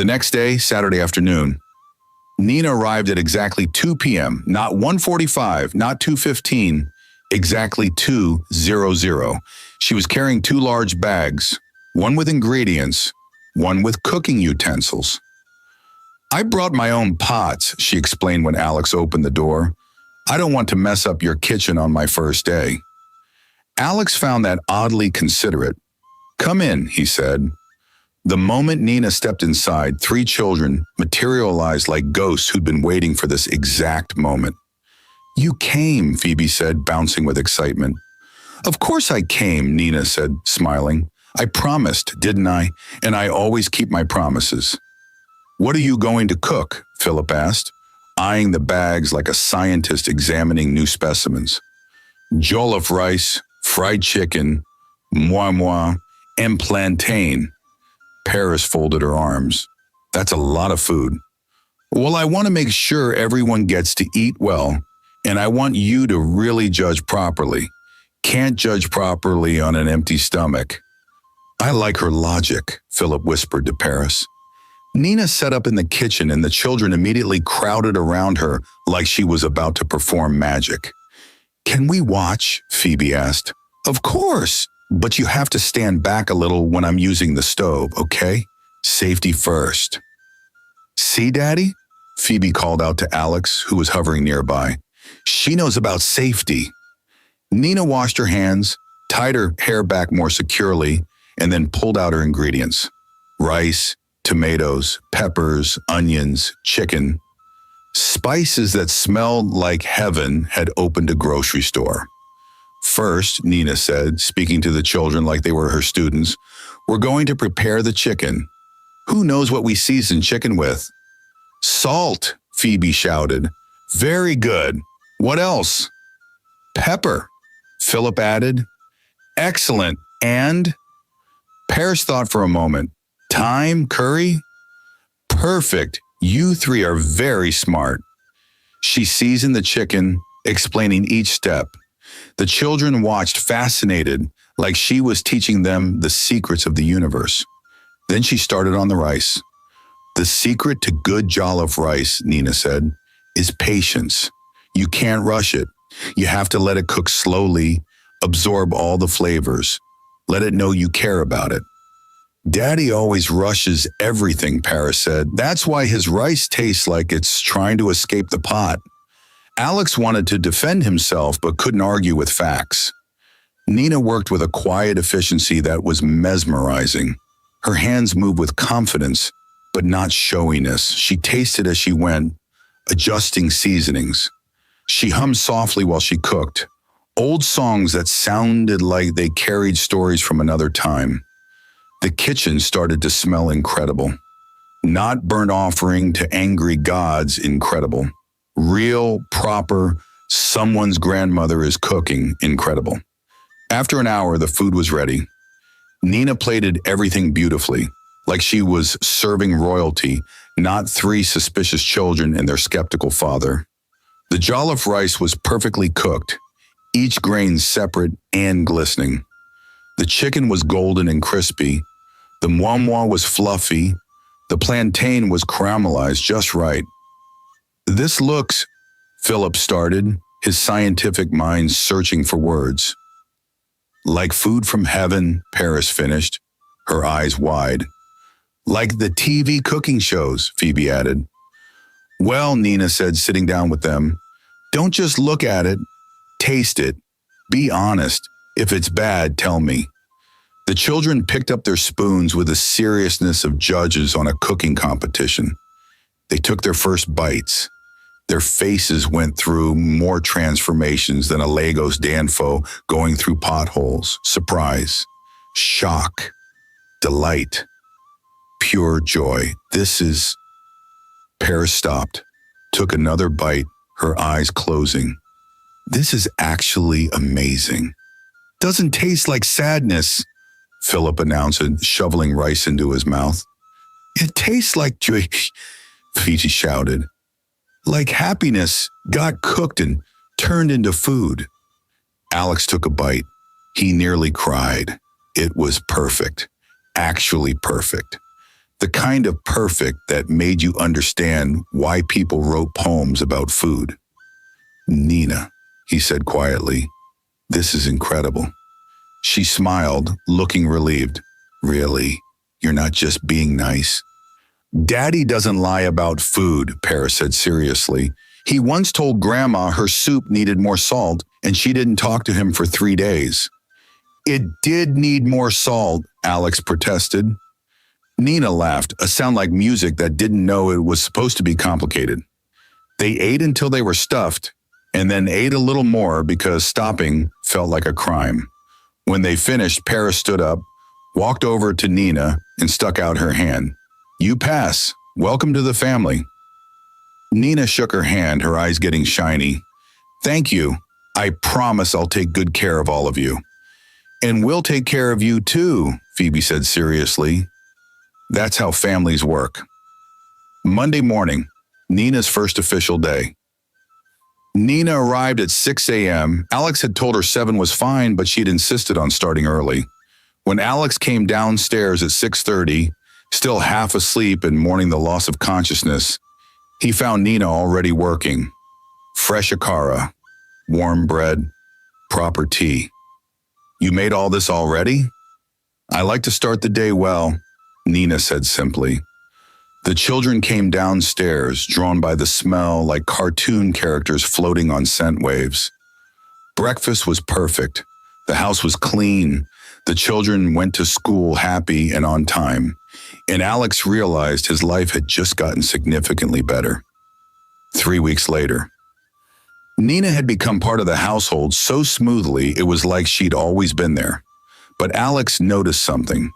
The next day, Saturday afternoon, Nina arrived at exactly 2 p.m., not 1:45, not 2:15, exactly 2:00. She was carrying 2 large bags, one with ingredients, one with cooking utensils. "I brought my own pots," she explained when Alex opened the door. "I don't want to mess up your kitchen on my first day." Alex found that oddly considerate. "Come in," he said. The moment Nina stepped inside, 3 children materialized like ghosts who'd been waiting for this exact moment. "You came," Phoebe said, bouncing with excitement. "Of course I came," Nina said, smiling. "I promised, didn't I? And I always keep my promises." "What are you going to cook?" Philip asked, eyeing the bags like a scientist examining new specimens. "Jollof rice, fried chicken, moi, and plantain." Paris folded her arms. "That's a lot of food." "Well, I want to make sure everyone gets to eat well, and I want you to really judge properly. Can't judge properly on an empty stomach." "I like her logic," Philip whispered to Paris. Nina set up in the kitchen and the children immediately crowded around her like she was about to perform magic. "Can we watch?" Phoebe asked. "Of course, but you have to stand back a little when I'm using the stove, okay? Safety first." "See, Daddy?" Phoebe called out to Alex, who was hovering nearby. "She knows about safety." Nina washed her hands, tied her hair back more securely, and then pulled out her ingredients. Rice, tomatoes, peppers, onions, chicken. Spices that smelled like heaven had opened a grocery store. "First," Nina said, speaking to the children like they were her students, "we're going to prepare the chicken. Who knows what we season chicken with?" "Salt," Phoebe shouted. "Very good. What else?" "Pepper," Philip added. "Excellent. And?" Paris thought for a moment. "Thyme, curry?" "Perfect. You 3 are very smart." She seasoned the chicken, explaining each step. The children watched fascinated, like she was teaching them the secrets of the universe. Then she started on the rice. "The secret to good jollof rice," Nina said, "is patience. You can't rush it. You have to let it cook slowly, absorb all the flavors. Let it know you care about it." "Daddy always rushes everything," Paris said. "That's why his rice tastes like it's trying to escape the pot." Alex wanted to defend himself but couldn't argue with facts. Nina worked with a quiet efficiency that was mesmerizing. Her hands moved with confidence, but not showiness. She tasted as she went, adjusting seasonings. She hummed softly while she cooked, old songs that sounded like they carried stories from another time. The kitchen started to smell incredible. Not burnt offering to angry gods incredible. Real, proper, someone's grandmother is cooking incredible. After an hour, the food was ready. Nina plated everything beautifully, like she was serving royalty, not 3 suspicious children and their skeptical father. The jollof rice was perfectly cooked, each grain separate and glistening. The chicken was golden and crispy. The moi was fluffy. The plantain was caramelized just right. "This looks," Philip started, his scientific mind searching for words. "Like food from heaven," Paris finished, her eyes wide. "Like the TV cooking shows," Phoebe added. "Well," Nina said, sitting down with them, "don't just look at it, taste it. Be honest. If it's bad, tell me." The children picked up their spoons with the seriousness of judges on a cooking competition. They took their first bites. Their faces went through more transformations than a Lagos Danfo going through potholes. Surprise, shock, delight, pure joy. "This is..." Paris stopped, took another bite, her eyes closing. "This is actually amazing. Doesn't taste like sadness," Philip announced, shoveling rice into his mouth. "It tastes like joy," Phoebe shouted. "Like happiness got cooked and turned into food." Alex took a bite. He nearly cried. It was perfect. Actually perfect. The kind of perfect that made you understand why people wrote poems about food. Nina, he said quietly, this is incredible. She smiled, looking relieved. Really? You're not just being nice? Daddy doesn't lie about food, Paris said seriously. He once told Grandma her soup needed more salt, and she didn't talk to him for 3 days. It did need more salt, Alex protested. Nina laughed, a sound like music that didn't know it was supposed to be complicated. They ate until they were stuffed, and then ate a little more because stopping felt like a crime. When they finished, Paris stood up, walked over to Nina, and stuck out her hand. You pass. Welcome to the family. Nina shook her hand, her eyes getting shiny. Thank you. I promise I'll take good care of all of you. And we'll take care of you too, Phoebe said seriously. That's how families work. Monday morning, Nina's first official day. Nina arrived at 6 a.m. Alex had told her 7 was fine, but she'd insisted on starting early. When Alex came downstairs at 6:30, still half asleep and mourning the loss of consciousness, he found Nina already working. Fresh akara, warm bread, proper tea. You made all this already? I like to start the day well, Nina said simply. The children came downstairs, drawn by the smell like cartoon characters floating on scent waves. Breakfast was perfect. The house was clean. The children went to school happy and on time. And Alex realized his life had just gotten significantly better. 3 weeks later, Nina had become part of the household so smoothly it was like she'd always been there. But Alex noticed something.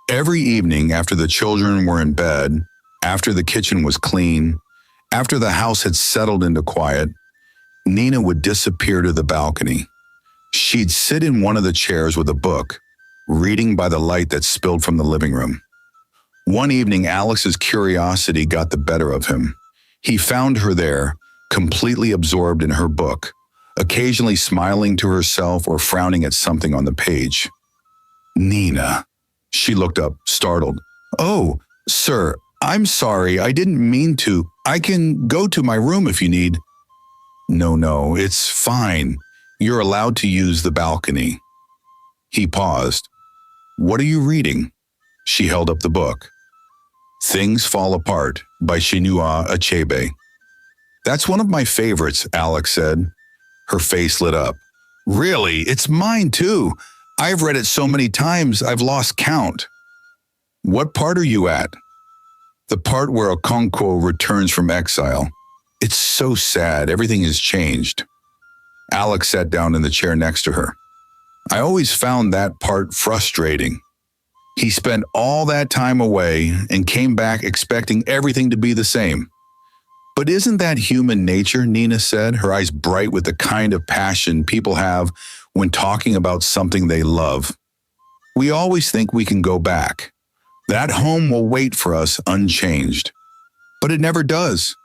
Every evening after the children were in bed, after the kitchen was clean, after the house had settled into quiet, Nina would disappear to the balcony. She'd sit in one of the chairs with a book, reading by the light that spilled from the living room. One evening, Alex's curiosity got the better of him. He found her there, completely absorbed in her book, occasionally smiling to herself or frowning at something on the page. Nina. She looked up, startled. Oh, sir, I'm sorry, I didn't mean to. I can go to my room if you need. No, it's fine. You're allowed to use the balcony. He paused. What are you reading? She held up the book. Things Fall Apart by Chinua Achebe. That's one of my favorites, Alex said. Her face lit up. Really? It's mine too. I've read it so many times I've lost count. What part are you at? The part where Okonkwo returns from exile. It's so sad. Everything has changed. Alex sat down in the chair next to her. I always found that part frustrating. He spent all that time away and came back expecting everything to be the same. But isn't that human nature, Nina said, her eyes bright with the kind of passion people have when talking about something they love. We always think we can go back. That home will wait for us unchanged. But it never does.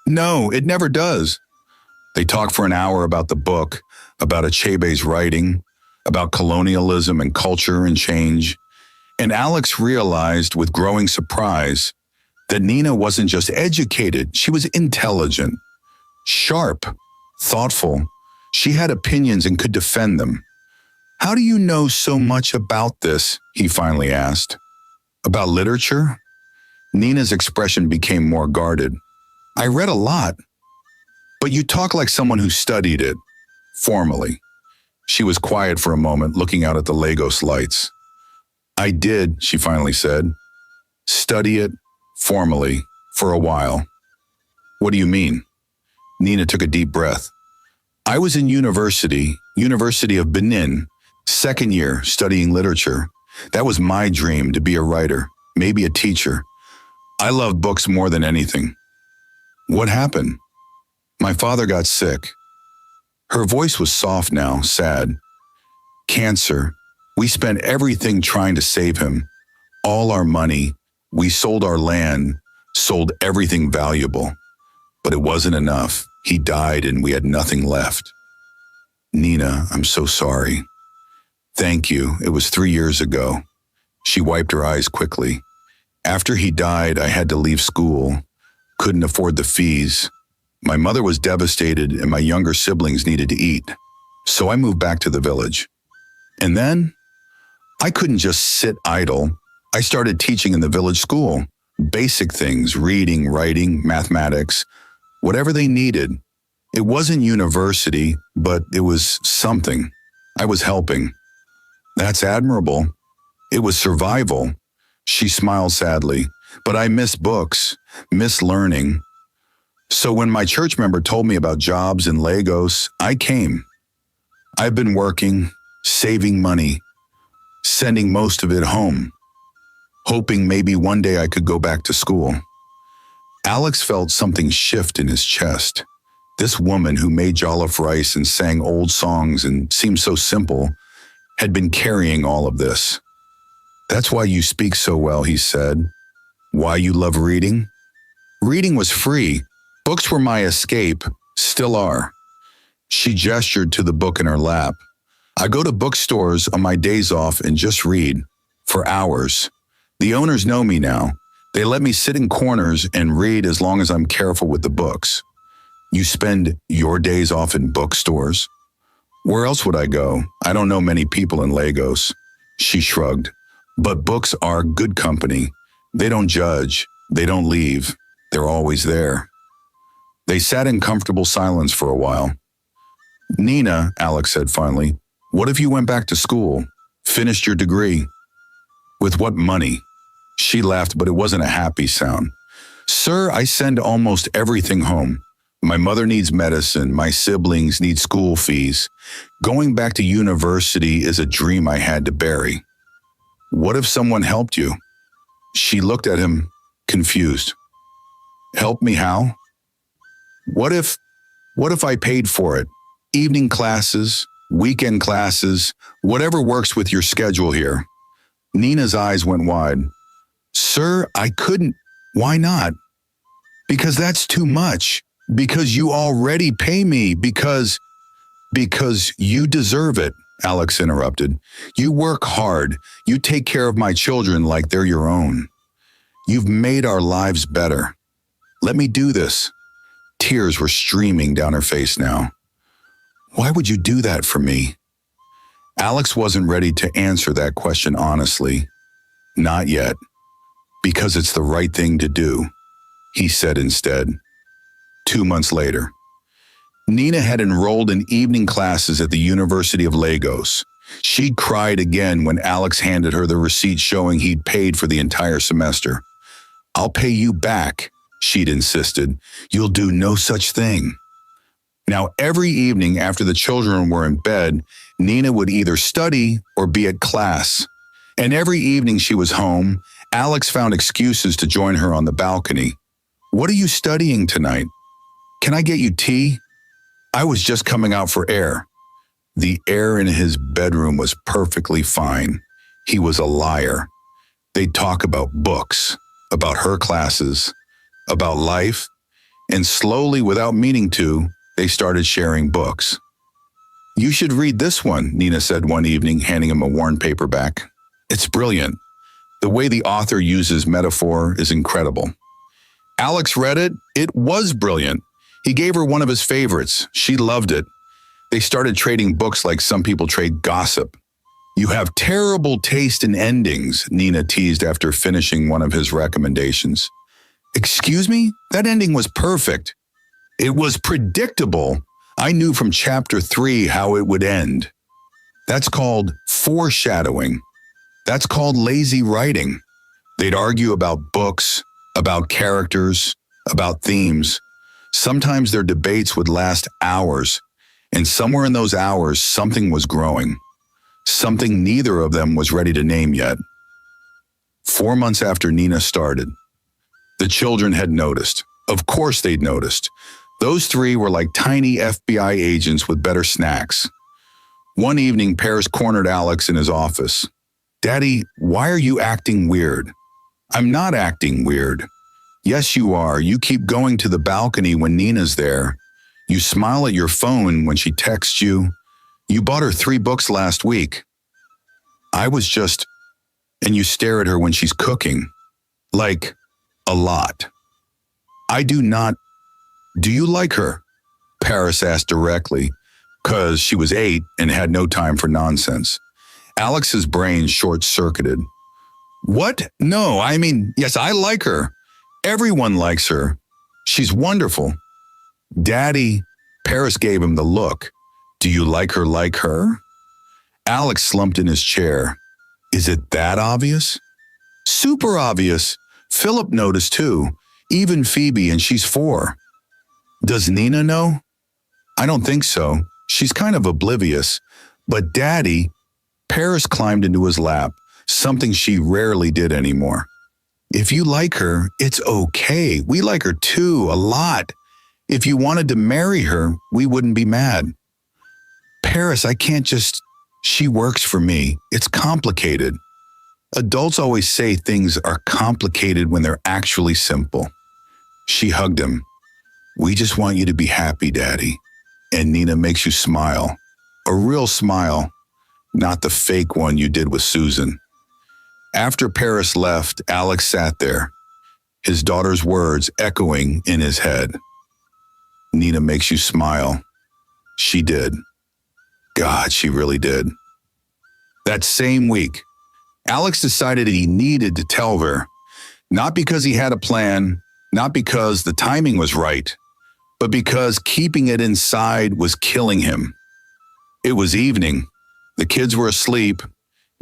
No, it never does. They talked for an hour about the book, about Achebe's writing, about colonialism and culture and change. And Alex realized with growing surprise that Nina wasn't just educated, she was intelligent, sharp, thoughtful. She had opinions and could defend them. How do you know so much about this? He finally asked. About literature? Nina's expression became more guarded. I read a lot. But you talk like someone who studied it, formally. She was quiet for a moment, looking out at the Lagos lights. I did, she finally said. Study it, formally, for a while. What do you mean? Nina took a deep breath. I was in University of Benin, second year, studying literature. That was my dream, to be a writer, maybe a teacher. I love books more than anything. What happened? My father got sick. Her voice was soft now, sad. Cancer. We spent everything trying to save him. All our money. We sold our land, sold everything valuable. But it wasn't enough. He died and we had nothing left. Nina, I'm so sorry. Thank you. It was 3 years ago. She wiped her eyes quickly. After he died, I had to leave school, couldn't afford the fees. My mother was devastated and my younger siblings needed to eat. So I moved back to the village. And then, I couldn't just sit idle. I started teaching in the village school. Basic things, reading, writing, mathematics, whatever they needed. It wasn't university, but it was something. I was helping. That's admirable. It was survival. She smiled sadly. But I miss books, miss learning. So when my church member told me about jobs in Lagos, I came. I've been working, saving money, sending most of it home, hoping maybe one day I could go back to school. Alex felt something shift in his chest. This woman who made jollof rice and sang old songs and seemed so simple had been carrying all of this. That's why you speak so well, he said. Why you love reading? Reading was free. Books were my escape, still are. She gestured to the book in her lap. I go to bookstores on my days off and just read, for hours. The owners know me now. They let me sit in corners and read as long as I'm careful with the books. You spend your days off in bookstores? Where else would I go? I don't know many people in Lagos. She shrugged. But books are good company. They don't judge. They don't leave. They're always there. They sat in comfortable silence for a while. Nina, Alex said finally, what if you went back to school, finished your degree? With what money? She laughed, but it wasn't a happy sound. Sir, I send almost everything home. My mother needs medicine. My siblings need school fees. Going back to university is a dream I had to bury. What if someone helped you? She looked at him, confused. Help me how? What if I paid for it? Evening classes, weekend classes, whatever works with your schedule here. Nina's eyes went wide. Sir, I couldn't. Why not? Because that's too much. Because you already pay me. Because you deserve it, Alex interrupted. You work hard. You take care of my children like they're your own. You've made our lives better. Let me do this. Tears were streaming down her face now. Why would you do that for me? Alex wasn't ready to answer that question honestly. Not yet. Because it's the right thing to do, he said instead. 2 months later, Nina had enrolled in evening classes at the University of Lagos. She cried again when Alex handed her the receipt showing he'd paid for the entire semester. I'll pay you back, she'd insisted. You'll do no such thing. Now, every evening after the children were in bed, Nina would either study or be at class. And every evening she was home, Alex found excuses to join her on the balcony. What are you studying tonight? Can I get you tea? I was just coming out for air. The air in his bedroom was perfectly fine. He was a liar. They'd talk about books, about her classes, about life, and slowly, without meaning to, they started sharing books. You should read this one, Nina said one evening, handing him a worn paperback. It's brilliant. The way the author uses metaphor is incredible. Alex read it. It was brilliant. He gave her one of his favorites. She loved it. They started trading books like some people trade gossip. You have terrible taste in endings, Nina teased after finishing one of his recommendations. Excuse me? That ending was perfect. It was predictable. I knew from chapter 3 how it would end. That's called foreshadowing. That's called lazy writing. They'd argue about books, about characters, about themes. Sometimes their debates would last hours, and somewhere in those hours, something was growing. Something neither of them was ready to name yet. 4 months after Nina started, the children had noticed. Of course they'd noticed. Those three were like tiny FBI agents with better snacks. One evening, Paris cornered Alex in his office. Daddy, why are you acting weird? I'm not acting weird. Yes, you are. You keep going to the balcony when Nina's there. You smile at your phone when she texts you. You bought her 3 books last week. And you stare at her when she's cooking. Like, a lot. I do not. Do you like her? Paris asked directly, 'cause she was 8 and had no time for nonsense. Alex's brain short-circuited. What? No, I mean, yes, I like her. Everyone likes her. She's wonderful. Daddy, Paris gave him the look. Do you like her? Alex slumped in his chair. Is it that obvious? Super obvious. Philip noticed too. Even Phoebe, and she's 4. Does Nina know? I don't think so. She's kind of oblivious. But Daddy, Paris climbed into his lap, something she rarely did anymore. If you like her, it's okay. We like her too, a lot. If you wanted to marry her, we wouldn't be mad. Paris, I can't just... She works for me. It's complicated. Adults always say things are complicated when they're actually simple. She hugged him. We just want you to be happy, Daddy. And Nina makes you smile. A real smile, not the fake one you did with Susan. After Paris left, Alex sat there, his daughter's words echoing in his head. Nina makes you smile. She did. God, she really did. That same week, Alex decided he needed to tell her, not because he had a plan, not because the timing was right, but because keeping it inside was killing him. It was evening. The kids were asleep.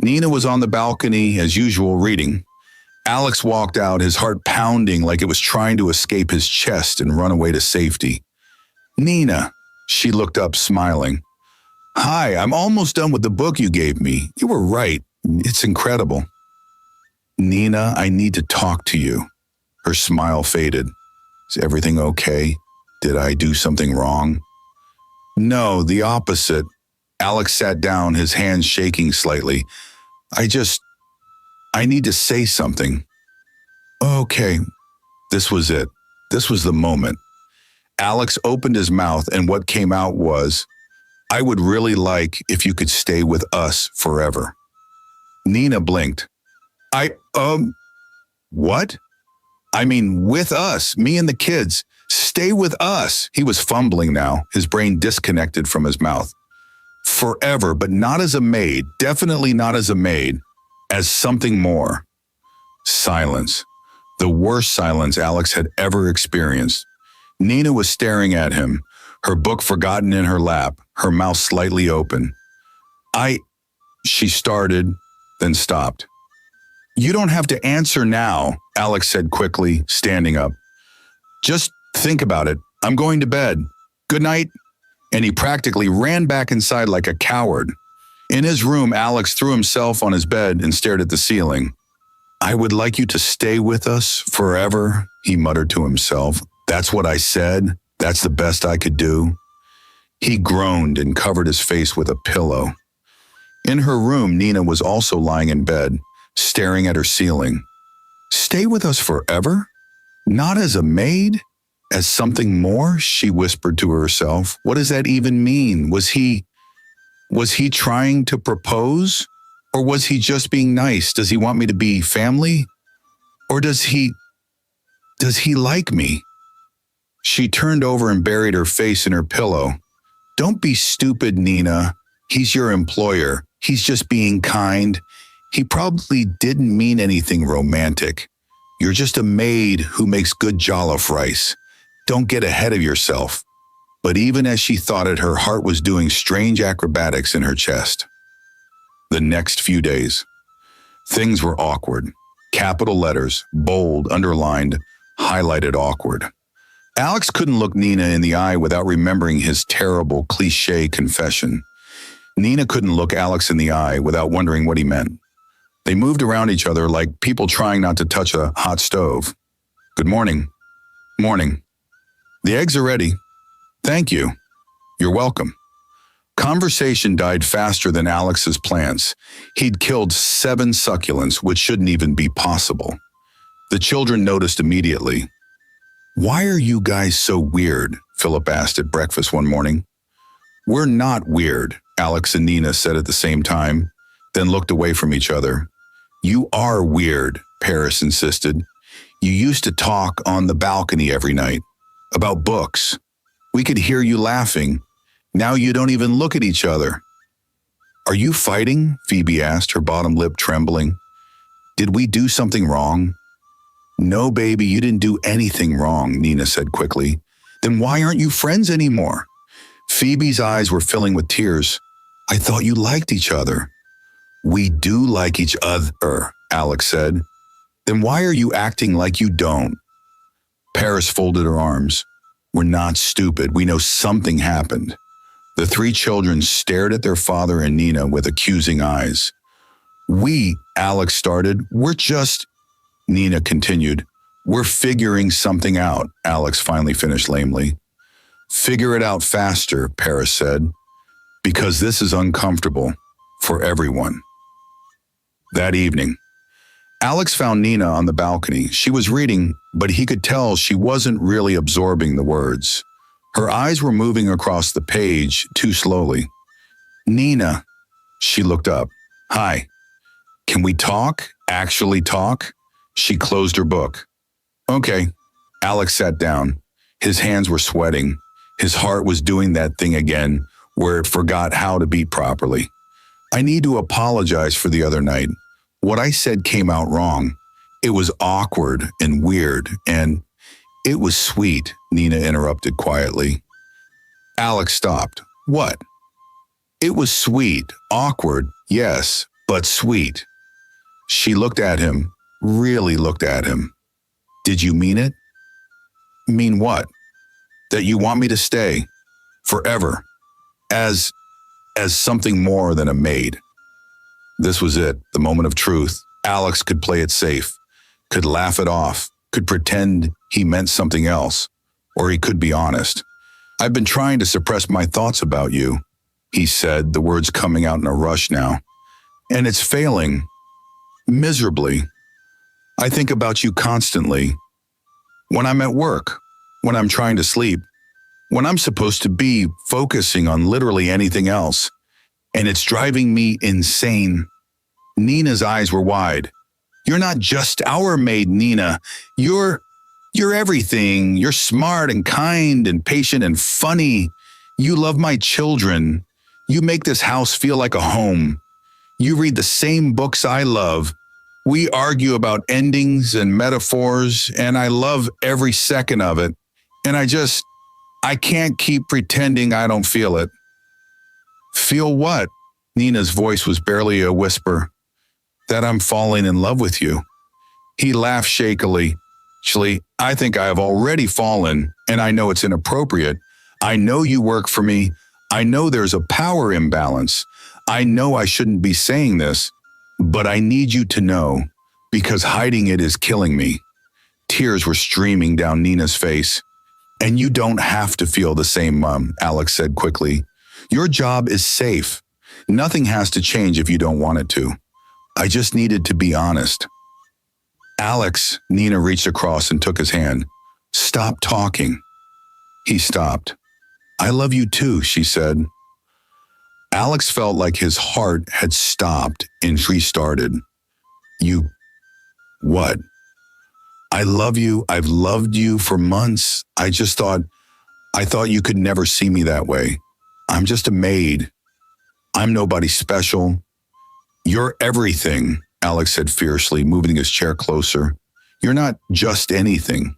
Nina was on the balcony, as usual, reading. Alex walked out, his heart pounding like it was trying to escape his chest and run away to safety. Nina, she looked up, smiling. Hi, I'm almost done with the book you gave me. You were right. It's incredible. Nina, I need to talk to you. Her smile faded. Is everything okay? Did I do something wrong? No, the opposite. Alex sat down, his hands shaking slightly. I need to say something. Okay. This was it. This was the moment. Alex opened his mouth, and what came out was, I would really like if you could stay with us forever. Nina blinked. What? I mean, with us, me and the kids. Stay with us. He was fumbling now, his brain disconnected from his mouth. Forever, but not as a maid, definitely not as a maid, as something more. Silence. The worst silence Alex had ever experienced. Nina was staring at him, her book forgotten in her lap, her mouth slightly open. She started, then stopped. You don't have to answer now, Alex said quickly, standing up. Just think about it. I'm going to bed. Good night. And he practically ran back inside like a coward. In his room, Alex threw himself on his bed and stared at the ceiling. I would like you to stay with us forever, he muttered to himself. That's what I said. That's the best I could do. He groaned and covered his face with a pillow. In her room, Nina was also lying in bed, staring at her ceiling. Stay with us forever? Not as a maid? As something more? She whispered to herself. What does that even mean? Was he trying to propose? Or was he just being nice? Does he want me to be family? Or does he like me? She turned over and buried her face in her pillow. Don't be stupid, Nina. He's your employer. He's just being kind. He probably didn't mean anything romantic. You're just a maid who makes good jollof rice. Don't get ahead of yourself. But even as she thought it, her heart was doing strange acrobatics in her chest. The next few days, things were awkward. Capital letters, bold, underlined, highlighted awkward. Alex couldn't look Nina in the eye without remembering his terrible cliché confession. Nina couldn't look Alex in the eye without wondering what he meant. They moved around each other like people trying not to touch a hot stove. Good morning. Morning. The eggs are ready. Thank you. You're welcome. Conversation died faster than Alex's plants. He'd killed 7 succulents, which shouldn't even be possible. The children noticed immediately. Why are you guys so weird? Philip asked at breakfast one morning. We're not weird, Alex and Nina said at the same time, then looked away from each other. You are weird, Paris insisted. You used to talk on the balcony every night about books. We could hear you laughing. Now you don't even look at each other. Are you fighting? Phoebe asked, her bottom lip trembling. Did we do something wrong? No, baby, you didn't do anything wrong, Nina said quickly. Then why aren't you friends anymore? Phoebe's eyes were filling with tears. I thought you liked each other. We do like each other, Alex said. Then why are you acting like you don't? Paris folded her arms. We're not stupid. We know something happened. The three children stared at their father and Nina with accusing eyes. Alex started. Nina continued. We're figuring something out, Alex finally finished lamely. Figure it out faster, Paris said, because this is uncomfortable for everyone. That evening, Alex found Nina on the balcony. She was reading, but he could tell she wasn't really absorbing the words. Her eyes were moving across the page too slowly. Nina, she looked up. Hi. Can we talk? Actually talk? She closed her book. Okay. Alex sat down. His hands were sweating. His heart was doing that thing again, where it forgot how to beat properly. I need to apologize for the other night. What I said came out wrong. It was awkward and weird, and it was sweet, Nina interrupted quietly. Alex stopped. What? It was sweet, awkward, yes, but sweet. She looked at him, really looked at him. Did you mean it? Mean what? That you want me to stay, forever, as something more than a maid. This was it, the moment of truth. Alex could play it safe, could laugh it off, could pretend he meant something else, or he could be honest. I've been trying to suppress my thoughts about you, he said, the words coming out in a rush now. And it's failing, miserably. I think about you constantly. When I'm at work, when I'm trying to sleep, when I'm supposed to be focusing on literally anything else, and it's driving me insane. Nina's eyes were wide. You're not just our maid, Nina. You're everything. You're smart and kind and patient and funny. You love my children. You make this house feel like a home. You read the same books I love. We argue about endings and metaphors, and I love every second of it. And I can't keep pretending I don't feel it. Feel what? Nina's voice was barely a whisper. That I'm falling in love with you. He laughed shakily. Actually, I think I have already fallen, and I know it's inappropriate. I know you work for me. I know there's a power imbalance. I know I shouldn't be saying this, but I need you to know, because hiding it is killing me. Tears were streaming down Nina's face. And you don't have to feel the same, Mom, Alex said quickly. Your job is safe. Nothing has to change if you don't want it to. I just needed to be honest. Alex, Nina reached across and took his hand. Stop talking. He stopped. I love you too, she said. Alex felt like his heart had stopped and restarted. You, what? I love you. I've loved you for months. I thought you could never see me that way. I'm just a maid. I'm nobody special. You're everything, Alex said fiercely, moving his chair closer. You're not just anything.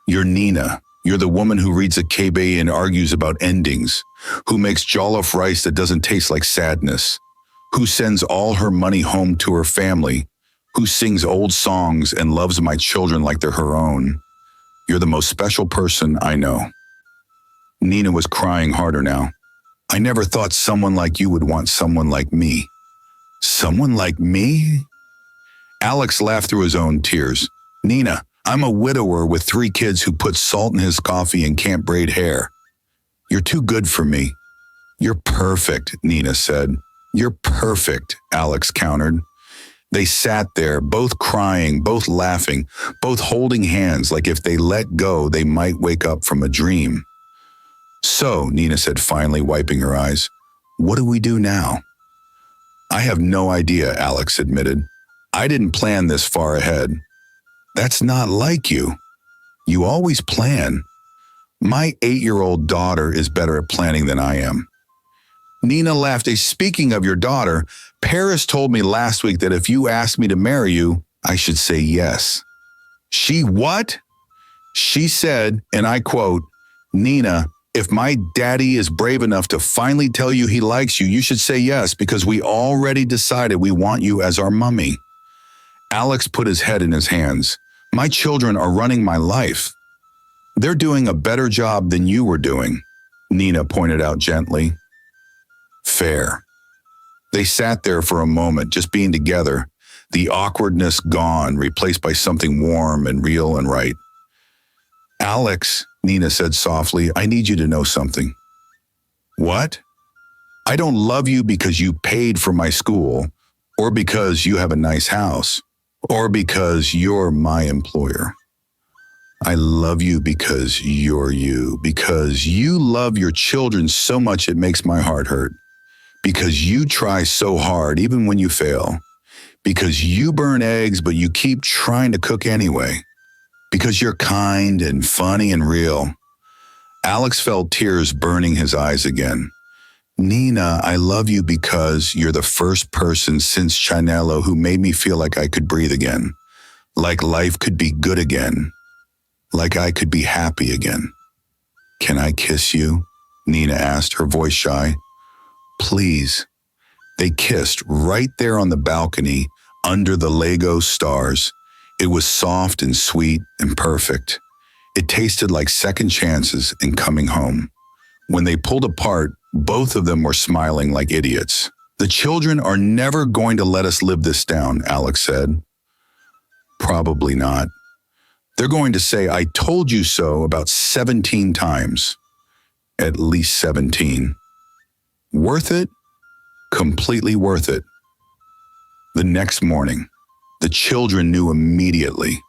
You're Nina. You're the woman who reads a KB and argues about endings, who makes jollof rice that doesn't taste like sadness, who sends all her money home to her family, who sings old songs and loves my children like they're her own. You're the most special person I know. Nina was crying harder now. I never thought someone like you would want someone like me. Someone like me? Alex laughed through his own tears. Nina, I'm a widower with 3 kids who put salt in his coffee and can't braid hair. You're too good for me. You're perfect, Nina said. You're perfect, Alex countered. They sat there, both crying, both laughing, both holding hands like if they let go, they might wake up from a dream. So, Nina said finally, wiping her eyes, what do we do now? I have no idea, Alex admitted. I didn't plan this far ahead. That's not like you. You always plan. My 8-year-old daughter is better at planning than I am. Nina laughed. Speaking of your daughter, Paris told me last week that if you asked me to marry you, I should say yes. She what? She said, and I quote, Nina, if my daddy is brave enough to finally tell you he likes you, you should say yes because we already decided we want you as our mummy. Alex put his head in his hands. My children are running my life. They're doing a better job than you were doing, Nina pointed out gently. Fair. They sat there for a moment, just being together, the awkwardness gone, replaced by something warm and real and right. Alex, Nina said softly, I need you to know something. What? I don't love you because you paid for my school, or because you have a nice house, or because you're my employer. I love you because you're you, because you love your children so much it makes my heart hurt, because you try so hard even when you fail, because you burn eggs but you keep trying to cook anyway, because you're kind and funny and real. Alex felt tears burning his eyes again. Nina, I love you because you're the first person since Chinello who made me feel like I could breathe again, like life could be good again, like I could be happy again. Can I kiss you? Nina asked, her voice shy. Please. They kissed right there on the balcony under the Lego stars. It was soft and sweet and perfect. It tasted like second chances and coming home. When they pulled apart, both of them were smiling like idiots. The children are never going to let us live this down, Alex said. Probably not. They're going to say, I told you so about 17 times. At least 17. Worth it? Completely worth it. The next morning, the children knew immediately.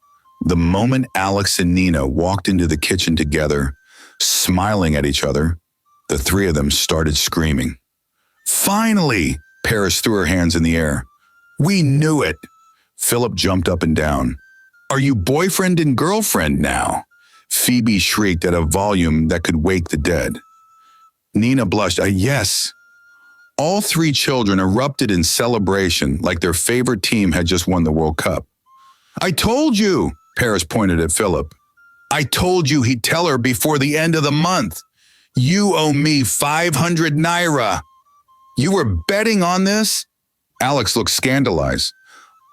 The moment Alex and Nina walked into the kitchen together, smiling at each other, the three of them started screaming. Finally! Paris threw her hands in the air. We knew it! Philip jumped up and down. Are you boyfriend and girlfriend now? Phoebe shrieked at a volume that could wake the dead. Nina blushed. Yes. All three children erupted in celebration like their favorite team had just won the World Cup. I told you, Paris pointed at Philip. I told you he'd tell her before the end of the month. You owe me 500 naira. You were betting on this? Alex looked scandalized.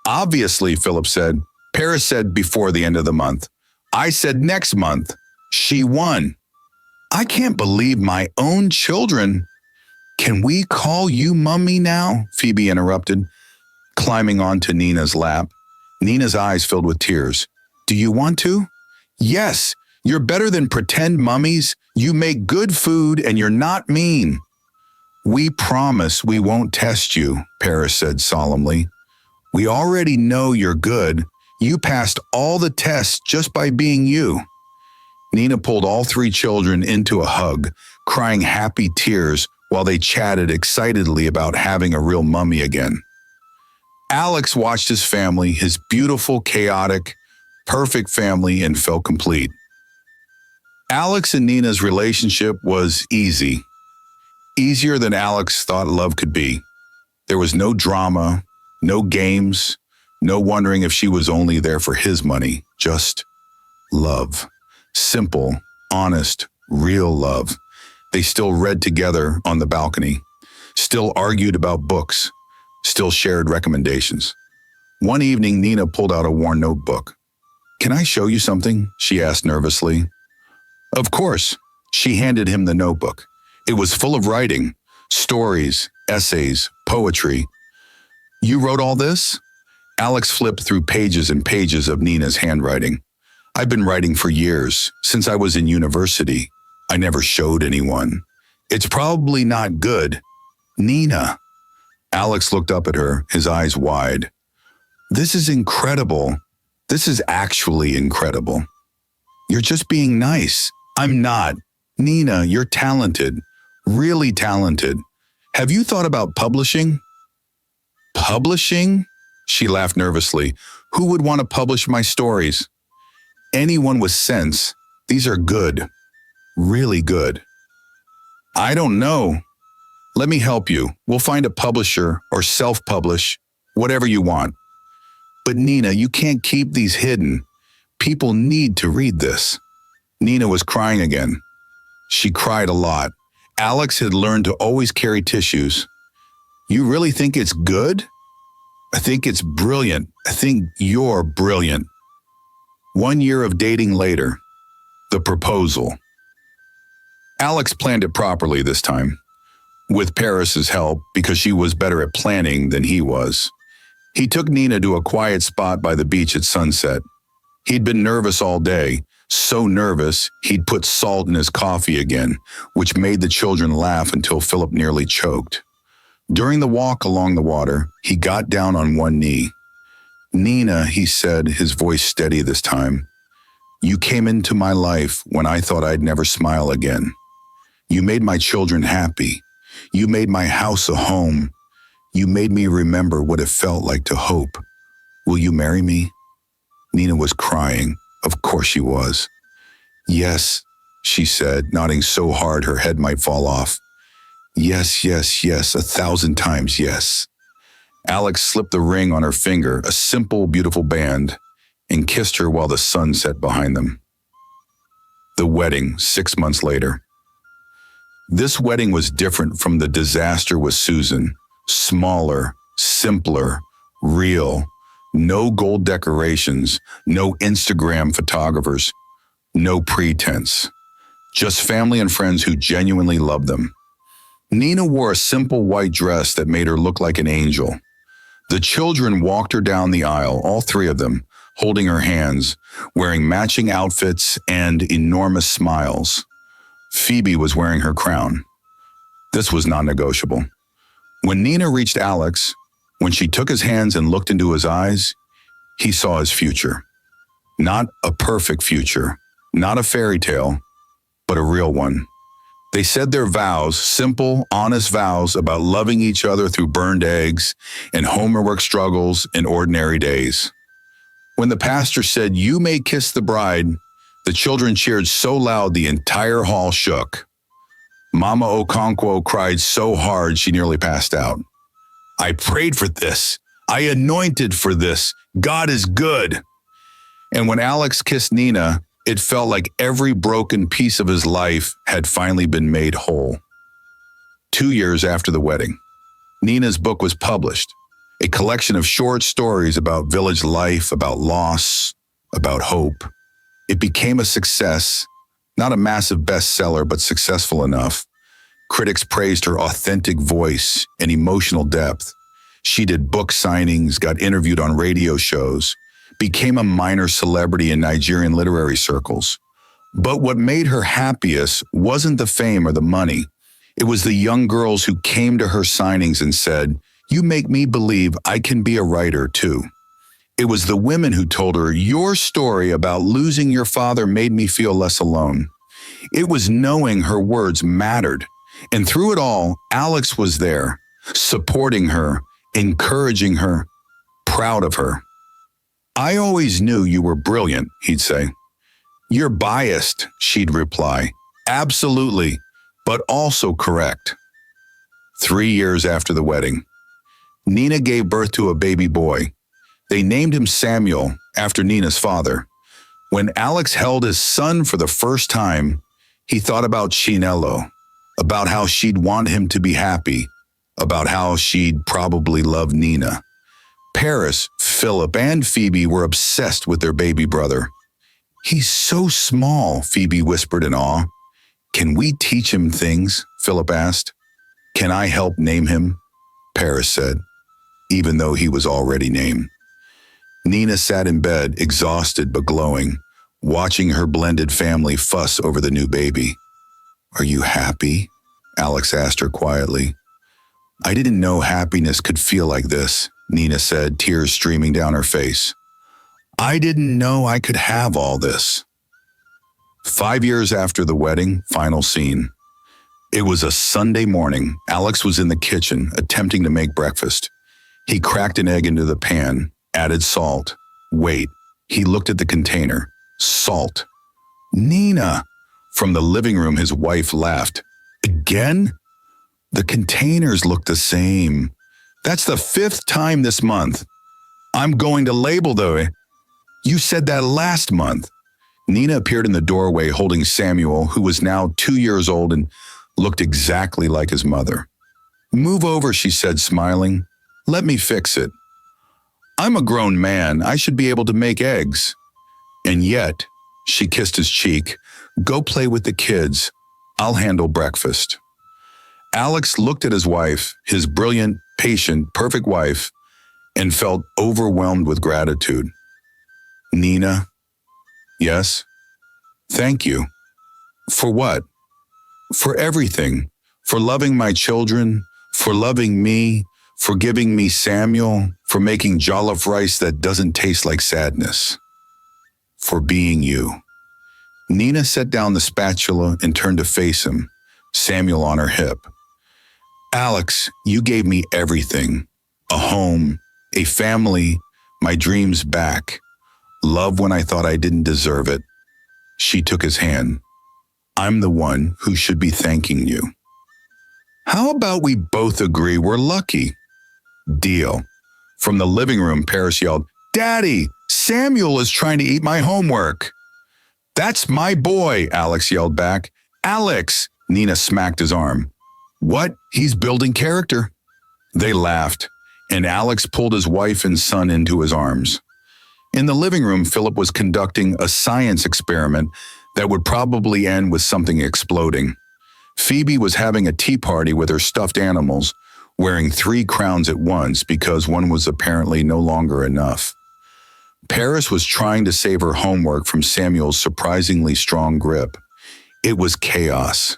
Obviously, Philip said. Paris said before the end of the month. I said next month. She won. I can't believe my own children. Can we call you Mummy now? Phoebe interrupted, climbing onto Nina's lap. Nina's eyes filled with tears. Do you want to? Yes, you're better than pretend mummies. You make good food and you're not mean. We promise we won't test you, Paris said solemnly. We already know you're good. You passed all the tests just by being you. Nina pulled all three children into a hug, crying happy tears while they chatted excitedly about having a real mummy again. Alex watched his family, his beautiful, chaotic, perfect family, and felt complete. Alex and Nina's relationship was easy. Easier than Alex thought love could be. There was no drama, no games, no wondering if she was only there for his money, just love. Simple, honest, real love. They still read together on the balcony, still argued about books, still shared recommendations. One evening, Nina pulled out a worn notebook. Can I show you something? She asked nervously. Of course. She handed him the notebook. It was full of writing, stories, essays, poetry. You wrote all this? Alex flipped through pages and pages of Nina's handwriting. I've been writing for years, since I was in university. I never showed anyone. It's probably not good. Nina. Alex looked up at her, his eyes wide. This is incredible. This is actually incredible. You're just being nice. I'm not. Nina, you're talented. Really talented. Have you thought about publishing? Publishing? She laughed nervously. Who would want to publish my stories? Anyone with sense. These are good. Really good. I don't know. Let me help you. We'll find a publisher or self-publish, whatever you want. But Nina, you can't keep these hidden. People need to read this. Nina was crying again. She cried a lot. Alex had learned to always carry tissues. You really think it's good? I think it's brilliant. I think you're brilliant. 1 year of dating later, the proposal. Alex planned it properly this time, with Paris's help because she was better at planning than he was. He took Nina to a quiet spot by the beach at sunset. He'd been nervous all day, so nervous he'd put salt in his coffee again, which made the children laugh until Philip nearly choked. During the walk along the water, he got down on one knee. Nina, he said, his voice steady this time, you came into my life when I thought I'd never smile again. You made my children happy. You made my house a home. You made me remember what it felt like to hope. Will you marry me? Nina was crying. Of course she was. Yes, she said, nodding so hard her head might fall off. Yes, yes, yes, 1,000 times yes. Alex slipped the ring on her finger, a simple, beautiful band, and kissed her while the sun set behind them. The wedding, 6 months later. This wedding was different from the disaster with Susan. Smaller, simpler, real. No gold decorations, no Instagram photographers, no pretense. Just family and friends who genuinely loved them. Nina wore a simple white dress that made her look like an angel. The children walked her down the aisle, all 3 of them, holding her hands, wearing matching outfits and enormous smiles. Phoebe was wearing her crown. This was non-negotiable. When Nina reached Alex, when she took his hands and looked into his eyes, he saw his future. Not a perfect future, not a fairy tale, but a real one. They said their vows, simple, honest vows about loving each other through burned eggs and homework struggles and ordinary days. When the pastor said, "You may kiss the bride," the children cheered so loud the entire hall shook. Mama Okonkwo cried so hard she nearly passed out. I prayed for this. I anointed for this. God is good. And when Alex kissed Nina, it felt like every broken piece of his life had finally been made whole. 2 years after the wedding, Nina's book was published, a collection of short stories about village life, about loss, about hope. It became a success, not a massive bestseller, but successful enough. Critics praised her authentic voice and emotional depth. She did book signings, got interviewed on radio shows, became a minor celebrity in Nigerian literary circles. But what made her happiest wasn't the fame or the money. It was the young girls who came to her signings and said, "You make me believe I can be a writer too." It was the women who told her, "Your story about losing your father made me feel less alone." It was knowing her words mattered. And through it all, Alex was there, supporting her, encouraging her, proud of her. "I always knew you were brilliant," he'd say. "You're biased," she'd reply. "Absolutely, but also correct." 3 years after the wedding, Nina gave birth to a baby boy. They named him Samuel, after Nina's father. When Alex held his son for the first time, he thought about Chinelo, about how she'd want him to be happy, about how she'd probably love Nina. Paris, Philip, and Phoebe were obsessed with their baby brother. "He's so small," Phoebe whispered in awe. "Can we teach him things?" Philip asked. "Can I help name him?" Paris said, even though he was already named. Nina sat in bed, exhausted but glowing, watching her blended family fuss over the new baby. "Are you happy?" Alex asked her quietly. "I didn't know happiness could feel like this," Nina said, tears streaming down her face. "I didn't know I could have all this." 5 years after the wedding, final scene. It was a Sunday morning. Alex was in the kitchen, attempting to make breakfast. He cracked an egg into the pan, added salt. Wait, he looked at the container. Salt. Nina! From the living room, his wife laughed. Again? The containers look the same. That's the 5th time this month. I'm going to label though. You said that last month. Nina appeared in the doorway holding Samuel, who was now 2 years old and looked exactly like his mother. Move over, she said, smiling. Let me fix it. I'm a grown man. I should be able to make eggs. And yet, she kissed his cheek. Go play with the kids. I'll handle breakfast. Alex looked at his wife, his brilliant, patient, perfect wife, and felt overwhelmed with gratitude. Nina? Yes? Thank you. For what? For everything. For loving my children, for loving me, for giving me Samuel, for making jollof rice that doesn't taste like sadness. For being you. Nina set down the spatula and turned to face him, Samuel on her hip. Alex, you gave me everything. A home, a family, my dreams back. Love when I thought I didn't deserve it. She took his hand. I'm the one who should be thanking you. How about we both agree we're lucky? Deal. From the living room, Paris yelled, Daddy, Samuel is trying to eat my homework. That's my boy, Alex yelled back. Alex, Nina smacked his arm. What? He's building character. They laughed, and Alex pulled his wife and son into his arms. In the living room, Philip was conducting a science experiment that would probably end with something exploding. Phoebe was having a tea party with her stuffed animals, wearing 3 crowns at once because one was apparently no longer enough. Paris was trying to save her homework from Samuel's surprisingly strong grip. It was chaos.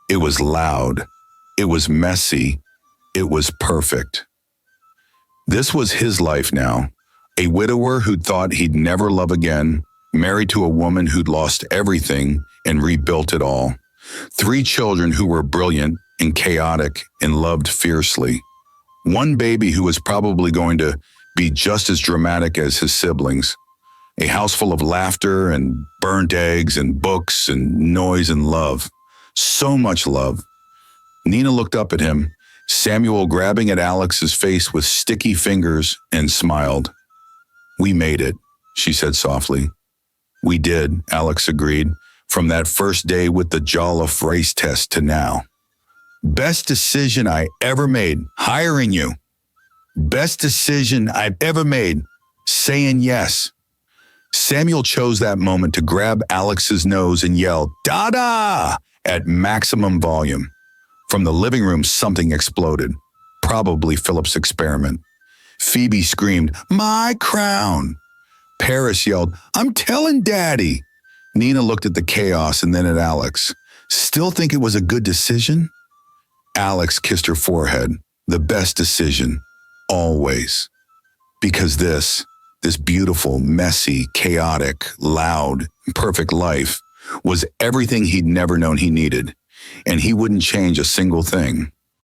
It was loud. It was messy. It was perfect. This was his life now. A widower who'd thought he'd never love again, married to a woman who'd lost everything and rebuilt it all. 3 children who were brilliant and chaotic and loved fiercely. 1 baby who was probably going to be just as dramatic as his siblings. A house full of laughter and burnt eggs and books and noise and love. So much love. Nina looked up at him, Samuel grabbing at Alex's face with sticky fingers, and smiled. We made it, she said softly. We did, Alex agreed, from that first day with the jollof rice test to now. Best decision I ever made, hiring you. Best decision I've ever made, saying yes. Samuel chose that moment to grab Alex's nose and yell, "Dada!" at maximum volume. From the living room, something exploded, probably Philip's experiment. Phoebe screamed, "My crown!" Paris yelled, "I'm telling Daddy!" Nina looked at the chaos and then at Alex. Still think it was a good decision? Alex kissed her forehead. The best decision. Always. Because this beautiful, messy, chaotic, loud, perfect life was everything he'd never known he needed, and he wouldn't change a single thing.